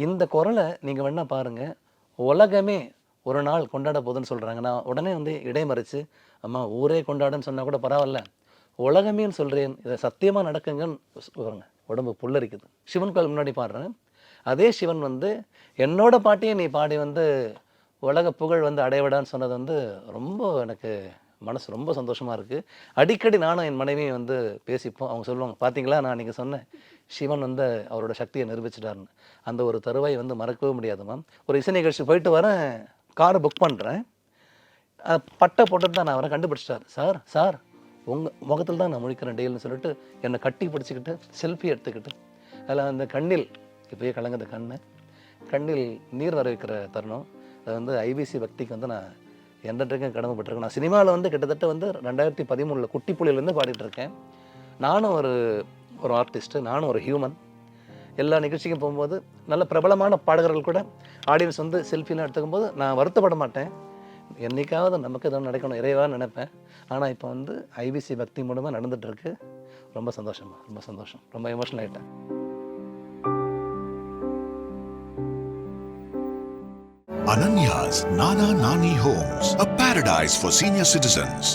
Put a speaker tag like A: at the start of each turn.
A: இந்த குரலை நீங்கள் வேணா பாருங்கள், உலகமே ஒரு நாள் கொண்டாட போகுதுன்னு சொல்கிறாங்க. நான் உடனே வந்து இடைமறிச்சு, அம்மா ஊரே கொண்டாடுன்னு சொன்னால் கூட பரவாயில்ல, உலகமேன்னு சொல்கிறேன், இதை சத்தியமாக நடக்குங்கன்னு பாருங்க, உடம்பு புல்லரிக்குது. சிவன் கோயில் முன்னாடி பாடுறேன். அதே சிவன் வந்து என்னோட பாட்டியை நீ பாடி வந்து உலக புகழ் வந்து அடையவிடான்னு சொன்னது வந்து ரொம்ப எனக்கு மனசு ரொம்ப சந்தோஷமாக இருக்குது. அடிக்கடி நானும் என் மனைவியும் வந்து பேசிப்போம். அவங்க சொல்லுவாங்க, பார்த்தீங்களா நான் நீங்கள் சொன்னேன், சிவன் வந்து அவரோட சக்தியை நிரூபிச்சிட்டாருன்னு. அந்த ஒரு தருவாய் வந்து மறக்கவே முடியாது மேம். ஒரு இசை நிகழ்ச்சி போயிட்டு வரேன், காரை புக் பண்ணுறேன். பட்டை போட்டுட்டு தான் நான் அவரை கண்டுபிடிச்சிட்டார். சார் சார் உங்கள் முகத்தில் தான் நான் முழிக்கிறேன் டெய்லின்னு சொல்லிட்டு என்னை கட்டி பிடிச்சிக்கிட்டு செல்ஃபி எடுத்துக்கிட்டு, அதில் அந்த கண்ணில் இப்போயே கலங்குது கண்ணில் நீர் வர வைக்கிற தருணம். அது வந்து ஐபிசி பக்திக்கு வந்து நான் என்றைக்கும் கடமைப்பட்டிருக்கேன். நான் சினிமாவில் வந்து கிட்டத்தட்ட வந்து 2013 குட்டி புலியிலேருந்து பாடிட்டுருக்கேன். நானும் ஒரு ஒரு ஆர்டிஸ்ட்டு, நானும் ஒரு ஹியூமன். எல்லா நிகழ்ச்சிக்கும் போகும்போது நல்ல பிரபலமான பாடகர்கள் கூட ஆடியன்ஸ் வந்து செல்ஃபிலாம் எடுத்துக்கும்போது நான் வருத்தப்பட மாட்டேன். என்றைக்காவது நமக்கு எதுவும் நடக்கணும் இறைவான்னு நினைப்பேன். ஆனால் இப்போ வந்து ஐபிசி பக்தி மூலமாக நடந்துகிட்ருக்கு. ரொம்ப சந்தோஷமா, ரொம்ப சந்தோஷம், ரொம்ப எமோஷனல் ஆகிட்டேன்.
B: Ananya's Nana Nani Homes, a paradise for senior citizens.